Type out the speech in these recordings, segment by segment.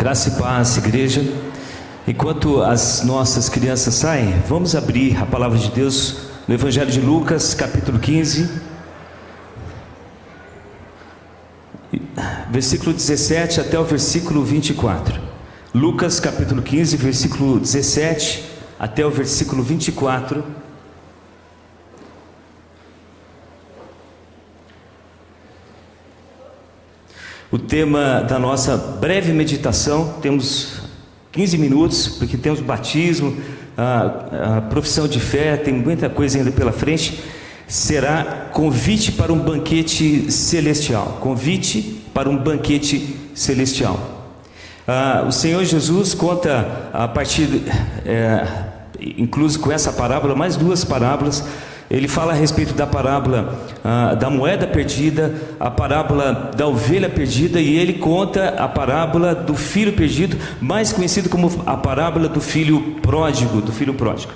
Graça e paz, igreja. Enquanto as nossas crianças saem, vamos abrir a palavra de Deus no Evangelho de Lucas, capítulo 15, versículo 17 até o versículo 24. Lucas, capítulo 15, versículo 17 até o versículo 24. O tema da nossa breve meditação, temos 15 minutos, porque temos batismo, a profissão de fé, tem muita coisa ainda pela frente. Será convite para um banquete celestial. Convite para um banquete celestial. O Senhor Jesus conta a partir, incluso com essa parábola, mais duas parábolas. Ele fala a respeito da parábola da moeda perdida, a parábola da ovelha perdida, e ele conta a parábola do filho perdido, mais conhecido como a parábola do filho pródigo.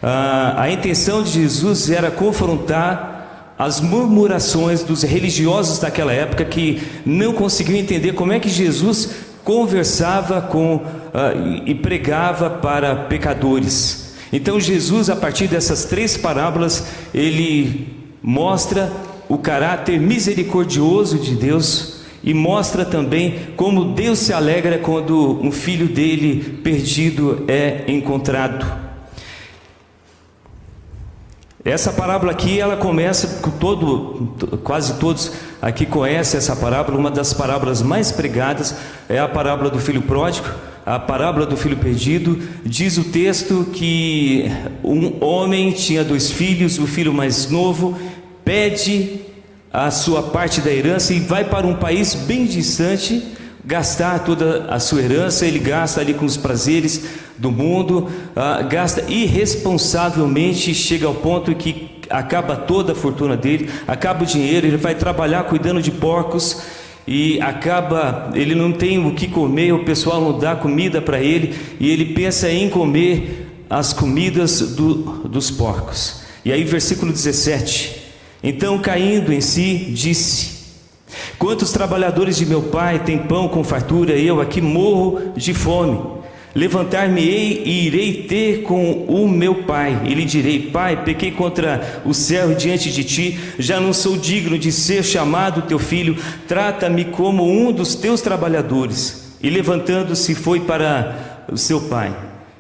A intenção de Jesus era confrontar as murmurações dos religiosos daquela época, que não conseguiam entender como é que Jesus conversava e pregava para pecadores. Então Jesus, a partir dessas três parábolas, ele mostra o caráter misericordioso de Deus e mostra também como Deus se alegra quando um filho dele perdido é encontrado. Essa parábola aqui, ela começa com quase todos aqui conhecem essa parábola. Uma das parábolas mais pregadas é a parábola do filho pródigo, a parábola do filho perdido. Diz o texto que um homem tinha 2 filhos, o filho mais novo pede a sua parte da herança e vai para um país bem distante gastar toda a sua herança. Ele gasta ali com os prazeres do mundo, gasta irresponsavelmente, chega ao ponto que acaba toda a fortuna dele, acaba o dinheiro. Ele vai trabalhar cuidando de porcos e ele não tem o que comer, o pessoal não dá comida para ele, e ele pensa em comer as comidas dos porcos. E aí versículo 17: então, caindo em si, disse: quantos trabalhadores de meu pai têm pão com fartura, eu aqui morro de fome. Levantar-me-ei e irei ter com o meu pai, e lhe direi: pai, pequei contra o céu e diante de ti, já não sou digno de ser chamado teu filho, trata-me como um dos teus trabalhadores. E levantando-se foi para o seu pai.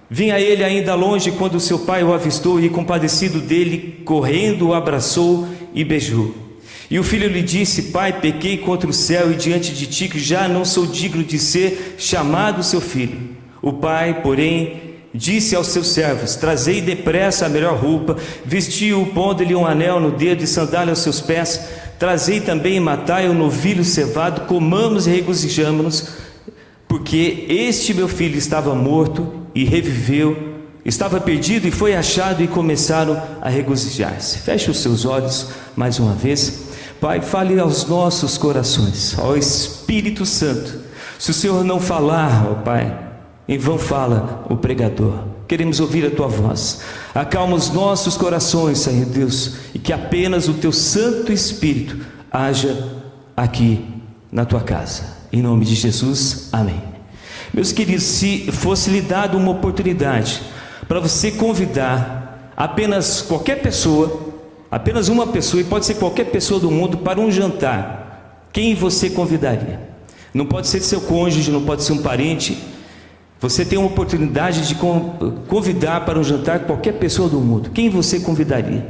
Vinha ele ainda longe quando o seu pai o avistou, e compadecido dele, correndo o abraçou e beijou. E o filho lhe disse: pai, pequei contra o céu e diante de ti, que já não sou digno de ser chamado seu filho. O pai, porém, disse aos seus servos: trazei depressa a melhor roupa, vestiu-o, pondo-lhe um anel no dedo e sandália aos seus pés. Trazei também e matai o novilho cevado, comamos e regozijamo-nos, porque este meu filho estava morto e reviveu, estava perdido e foi achado, e começaram a regozijar-se. Feche os seus olhos mais uma vez. Pai, fale aos nossos corações, ó Espírito Santo. Se o Senhor não falar, ó Pai, em vão fala o pregador. Queremos ouvir a tua voz. Acalma os nossos corações, Senhor Deus, e que apenas o teu Santo Espírito haja aqui na tua casa. Em nome de Jesus, amém. Meus queridos, se fosse lhe dado uma oportunidade para você convidar apenas qualquer pessoa, apenas uma pessoa, e pode ser qualquer pessoa do mundo, para um jantar, quem você convidaria? Não pode ser seu cônjuge, não pode ser um parente. Você tem uma oportunidade de convidar para um jantar qualquer pessoa do mundo. Quem você convidaria?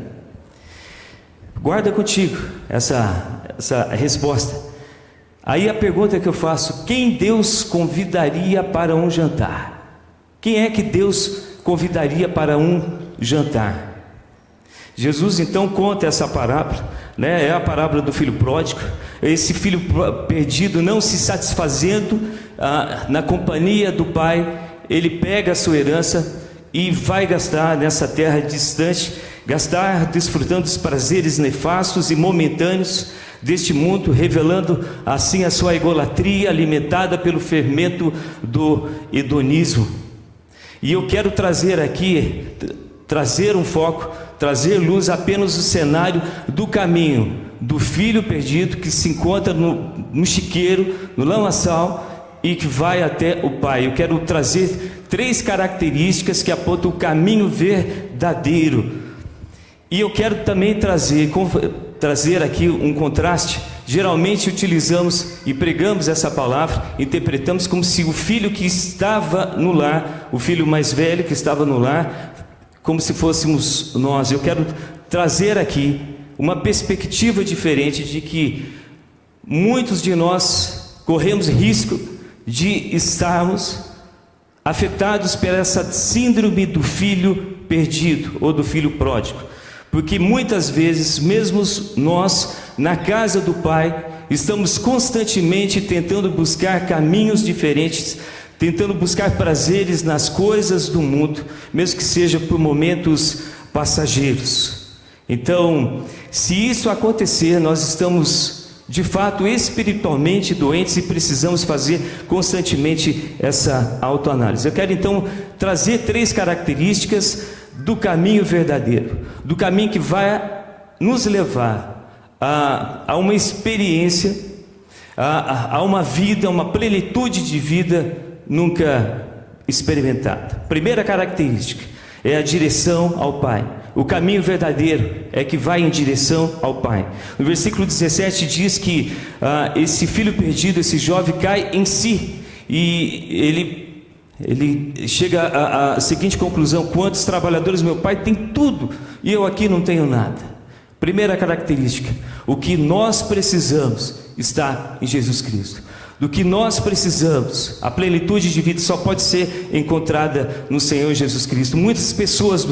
Guarda contigo essa resposta. Aí a pergunta que eu faço: quem Deus convidaria para um jantar? Quem é que Deus convidaria para um jantar? Jesus então conta essa parábola, né? É a parábola do filho pródigo. Esse filho perdido, não se satisfazendo na companhia do pai, ele pega a sua herança e vai gastar nessa terra distante, desfrutando dos prazeres nefastos e momentâneos deste mundo, revelando assim a sua egolatria, alimentada pelo fermento do hedonismo. E eu quero trazer aqui, trazer um foco, trazer luz apenas o cenário do caminho do filho perdido, que se encontra no chiqueiro, no lamaçal, e que vai até o Pai. Eu quero trazer 3 características que apontam o caminho verdadeiro. E eu quero também trazer aqui um contraste. Geralmente utilizamos e pregamos essa palavra, interpretamos como se o filho que estava no lar, o filho mais velho que estava no lar, como se fôssemos nós. Eu quero trazer aqui uma perspectiva diferente, de que muitos de nós corremos risco de estarmos afetados por essa síndrome do filho perdido ou do filho pródigo, porque muitas vezes, mesmo nós na casa do Pai, estamos constantemente tentando buscar caminhos diferentes, tentando buscar prazeres nas coisas do mundo, mesmo que seja por momentos passageiros. Então, se isso acontecer, nós estamos de fato espiritualmente doentes e precisamos fazer constantemente essa autoanálise. Eu quero então trazer 3 características do caminho verdadeiro, do caminho que vai nos levar a uma experiência, a uma vida, uma plenitude de vida nunca experimentada. Primeira característica é a direção ao Pai. O caminho verdadeiro é que vai em direção ao Pai. No versículo 17 diz que esse filho perdido, esse jovem, cai em si, e ele chega à seguinte conclusão: quantos trabalhadores meu pai tem tudo e eu aqui não tenho nada. Primeira característica: o que nós precisamos está em Jesus Cristo. Do que nós precisamos, a plenitude de vida só pode ser encontrada no Senhor Jesus Cristo. Muitas pessoas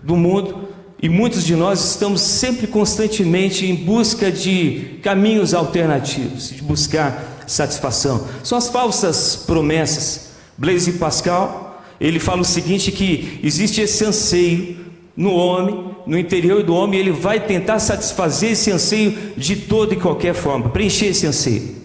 do mundo, e muitos de nós, estamos sempre constantemente em busca de caminhos alternativos, de buscar satisfação. São as falsas promessas. Blaise Pascal, ele fala o seguinte, que existe esse anseio no homem, no interior do homem, e ele vai tentar satisfazer esse anseio de toda e qualquer forma, preencher esse anseio.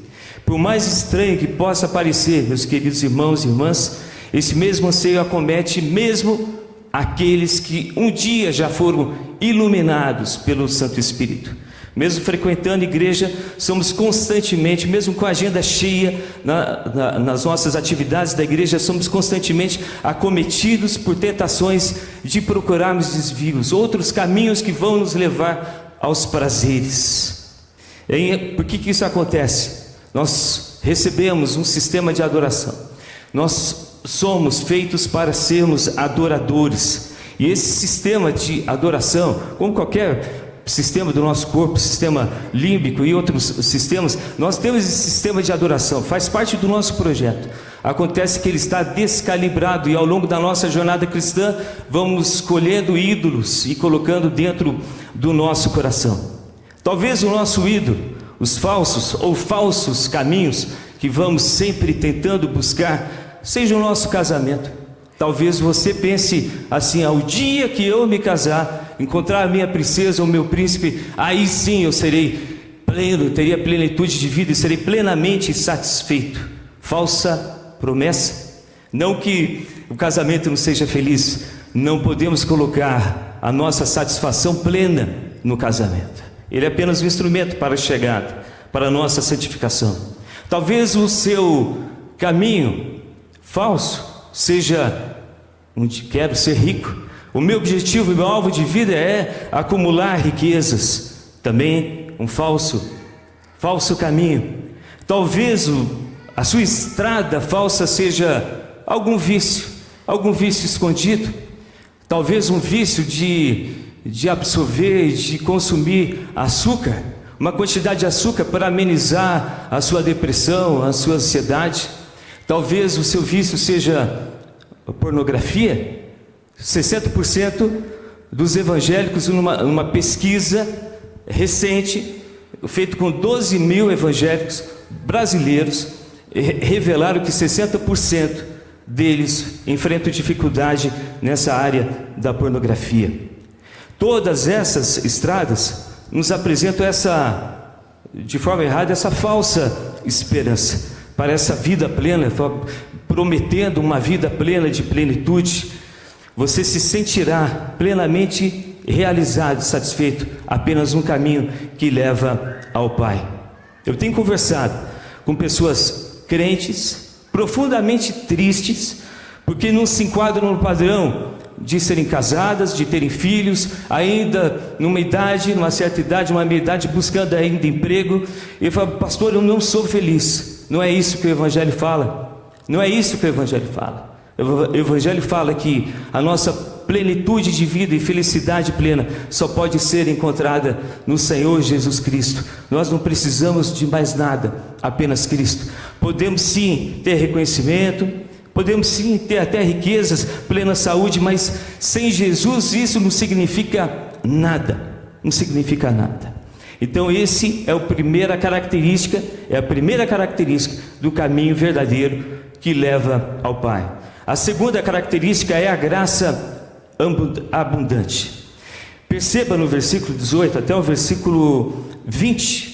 Por mais estranho que possa parecer, meus queridos irmãos e irmãs, esse mesmo anseio acomete mesmo aqueles que um dia já foram iluminados pelo Santo Espírito. Mesmo frequentando igreja, somos constantemente, mesmo com a agenda cheia nas nossas atividades da igreja, somos constantemente acometidos por tentações de procurarmos desvios, outros caminhos que vão nos levar aos prazeres. Por que isso acontece? Nós recebemos um sistema de adoração, nós somos feitos para sermos adoradores, e esse sistema de adoração, como qualquer sistema do nosso corpo, sistema límbico e outros sistemas, nós temos esse sistema de adoração, faz parte do nosso projeto. Acontece que ele está descalibrado, e ao longo da nossa jornada cristã vamos escolhendo ídolos e colocando dentro do nosso coração. Talvez o nosso ídolo, os falsos caminhos que vamos sempre tentando buscar, seja o nosso casamento. Talvez você pense assim: ao dia que eu me casar, encontrar a minha princesa ou meu príncipe, aí sim eu serei pleno, teria plenitude de vida e serei plenamente satisfeito. Falsa promessa. Não que o casamento não seja feliz, não podemos colocar a nossa satisfação plena no casamento. Ele é apenas um instrumento para a chegada, para a nossa santificação. Talvez o seu caminho falso seja: quero ser rico, o meu objetivo e meu alvo de vida é acumular riquezas. Também um falso caminho. Talvez a sua estrada falsa seja algum vício escondido. Talvez um vício de absorver, de consumir açúcar, uma quantidade de açúcar para amenizar a sua depressão, a sua ansiedade. Talvez o seu vício seja a pornografia. 60% dos evangélicos, numa pesquisa recente, feita com 12 mil evangélicos brasileiros, revelaram que 60% deles enfrentam dificuldade nessa área da pornografia. Todas essas estradas nos apresentam de forma errada, essa falsa esperança para essa vida plena, prometendo uma vida plena de plenitude. Você se sentirá plenamente realizado, satisfeito, apenas um caminho que leva ao Pai. Eu tenho conversado com pessoas crentes, profundamente tristes, porque não se enquadram no padrão de serem casadas, de terem filhos, ainda numa certa idade, uma meia idade, buscando ainda emprego. E fala: pastor, eu não sou feliz. Não é isso que o Evangelho fala. Não é isso que o Evangelho fala. O Evangelho fala que a nossa plenitude de vida e felicidade plena só pode ser encontrada no Senhor Jesus Cristo. Nós não precisamos de mais nada, apenas Cristo. Podemos sim ter reconhecimento, podemos sim ter até riquezas, plena saúde, mas sem Jesus isso não significa nada. Não significa nada. Então esse é a primeira característica do caminho verdadeiro que leva ao Pai. A segunda característica é a graça abundante. Perceba no versículo 18 até o versículo 20.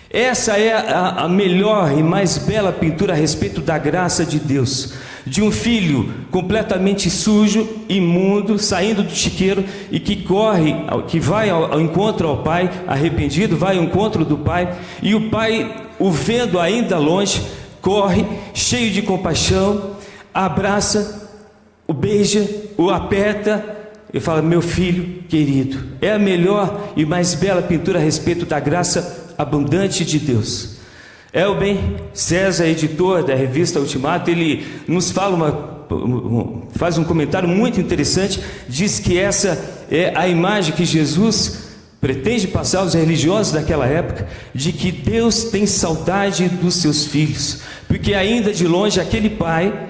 Essa é a melhor e mais bela pintura a respeito da graça de Deus, de um filho completamente sujo, imundo, saindo do chiqueiro e que vai ao encontro ao pai, arrependido, vai ao encontro do pai, e o pai, o vendo ainda longe, corre, cheio de compaixão, abraça, o beija, o aperta e fala: meu filho querido. É a melhor e mais bela pintura a respeito da graça abundante de Deus. Elben César, editor da revista Ultimato, ele nos fala faz um comentário muito interessante. Diz que essa é a imagem que Jesus pretende passar aos religiosos daquela época, de que Deus tem saudade dos seus filhos, porque ainda de longe aquele pai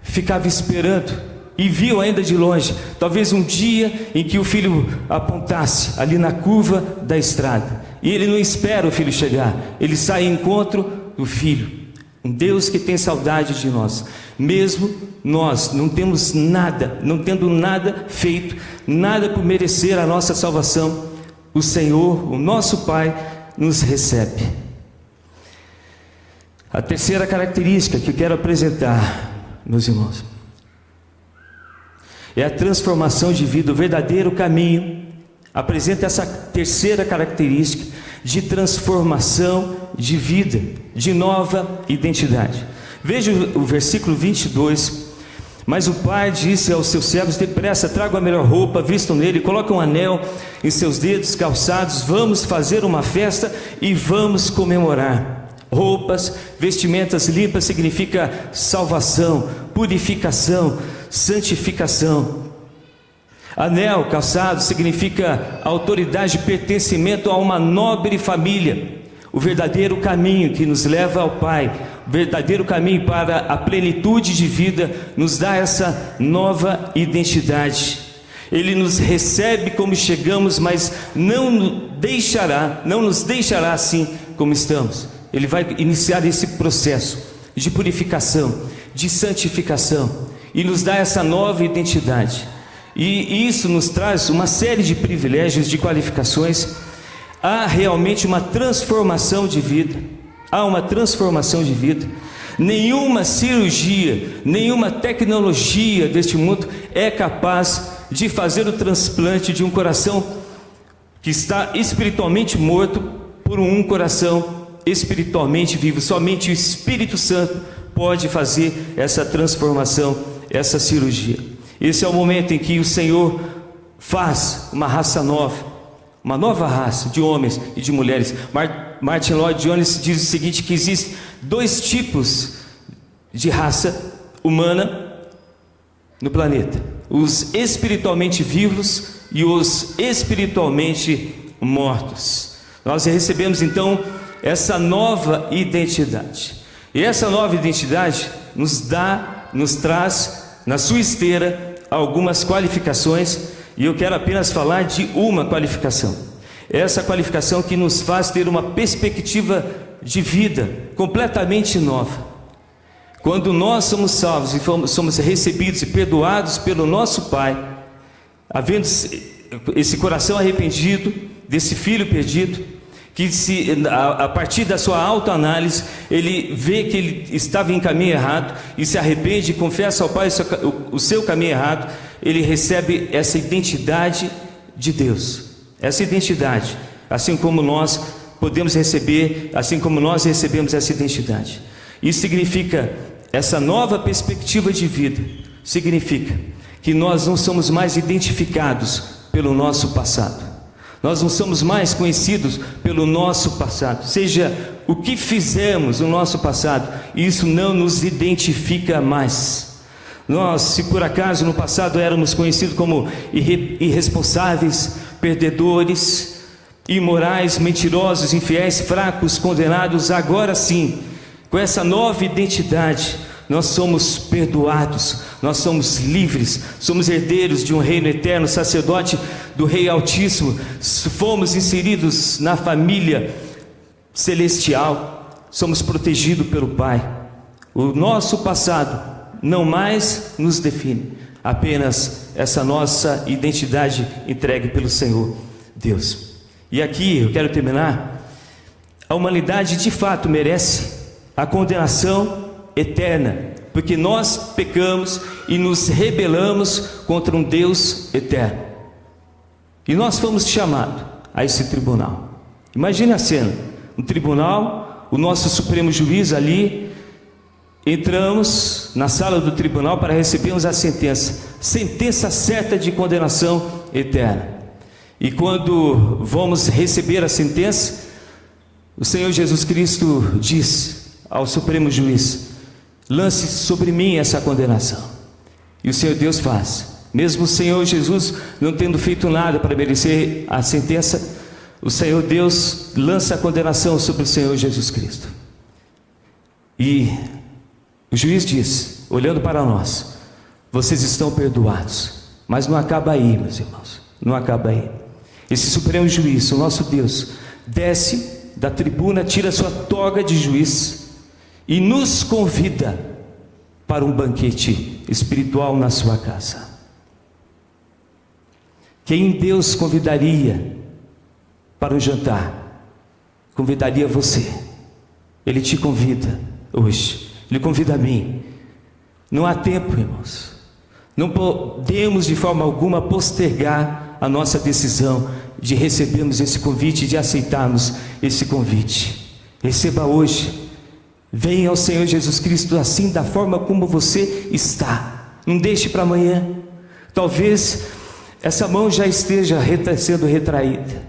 ficava esperando e viu ainda de longe, talvez um dia em que o filho apontasse ali na curva da estrada, e ele não espera o filho chegar, ele sai em encontro do filho. Um Deus que tem saudade de nós, mesmo nós não temos nada, não tendo nada feito, nada por merecer a nossa salvação, o Senhor, o nosso Pai, nos recebe. A terceira característica que eu quero apresentar, meus irmãos, é a transformação de vida. O verdadeiro caminho apresenta essa terceira característica de transformação de vida, de nova identidade. Veja o versículo 22. Mas o pai disse aos seus servos: depressa, tragam a melhor roupa, vistam nele, colocam um anel em seus dedos calçados, vamos fazer uma festa e vamos comemorar. Roupas, vestimentas limpas significa salvação, purificação, santificação. Anel, calçado, significa autoridade, pertencimento a uma nobre família. O verdadeiro caminho que nos leva ao Pai, o verdadeiro caminho para a plenitude de vida, nos dá essa nova identidade. Ele nos recebe como chegamos, mas não nos deixará assim como estamos. Ele vai iniciar esse processo de purificação, de santificação, e nos dá essa nova identidade. E isso nos traz uma série de privilégios, de qualificações. Há realmente uma transformação de vida. Há uma transformação de vida. Nenhuma cirurgia, nenhuma tecnologia deste mundo é capaz de fazer o transplante de um coração que está espiritualmente morto por um coração espiritualmente vivo. Somente o Espírito Santo pode fazer essa transformação, essa cirurgia. Esse é o momento em que o Senhor faz uma raça nova, uma nova raça de homens e de mulheres. Martin Lloyd Jones diz o seguinte, que existem dois tipos de raça humana no planeta: os espiritualmente vivos e os espiritualmente mortos. Nós recebemos então essa nova identidade, e essa nova identidade nos traz na sua esteira algumas qualificações, e eu quero apenas falar de uma qualificação. Essa qualificação que nos faz ter uma perspectiva de vida completamente nova. Quando nós somos salvos e somos recebidos e perdoados pelo nosso Pai, havendo esse coração arrependido desse filho perdido, que a partir da sua autoanálise, ele vê que ele estava em caminho errado e se arrepende e confessa ao Pai o seu caminho errado, ele recebe essa identidade de Deus. Essa identidade, assim como nós podemos receber, assim como nós recebemos essa identidade. Isso significa essa nova perspectiva de vida significa que nós não somos mais identificados pelo nosso passado. Nós não somos mais conhecidos pelo nosso passado. Seja o que fizemos no nosso passado, isso não nos identifica mais. Nós, se por acaso no passado éramos conhecidos como irresponsáveis, perdedores, imorais, mentirosos, infiéis, fracos, condenados, agora sim, com essa nova identidade, nós somos perdoados, nós somos livres, somos herdeiros de um reino eterno, sacerdote do Rei Altíssimo, fomos inseridos na família celestial, somos protegidos pelo Pai. O nosso passado não mais nos define, apenas essa nossa identidade entregue pelo Senhor Deus. E aqui eu quero terminar. A humanidade de fato merece a condenação eterna, porque nós pecamos e nos rebelamos contra um Deus eterno, e nós fomos chamados a esse tribunal. Imagine a cena, um tribunal, o nosso Supremo Juiz ali, entramos na sala do tribunal para recebermos a sentença certa de condenação eterna. E quando vamos receber a sentença, o Senhor Jesus Cristo diz ao Supremo Juiz: lance sobre mim essa condenação. E o Senhor Deus faz. Mesmo o Senhor Jesus não tendo feito nada para merecer a sentença, o Senhor Deus lança a condenação sobre o Senhor Jesus Cristo. E o juiz diz, olhando para nós: vocês estão perdoados. Mas não acaba aí, meus irmãos, não acaba aí. Esse Supremo Juiz, o nosso Deus, desce da tribuna, tira sua toga de juiz e nos convida para um banquete espiritual na sua casa. Quem Deus convidaria para um jantar, convidaria você. Ele te convida hoje, Ele convida a mim. Não há tempo, irmãos. Não podemos de forma alguma postergar a nossa decisão de recebermos esse convite, de aceitarmos esse convite. Receba hoje. Venha ao Senhor Jesus Cristo assim, da forma como você está. Não deixe para amanhã. Talvez essa mão já esteja sendo retraída,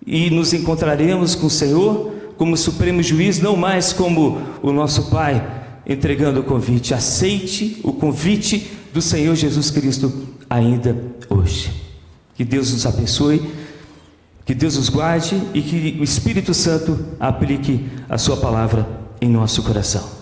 e nos encontraremos com o Senhor como Supremo Juiz, não mais como o nosso Pai entregando o convite. Aceite o convite do Senhor Jesus Cristo ainda hoje. Que Deus nos abençoe, que Deus nos guarde e que o Espírito Santo aplique a sua palavra em nosso coração.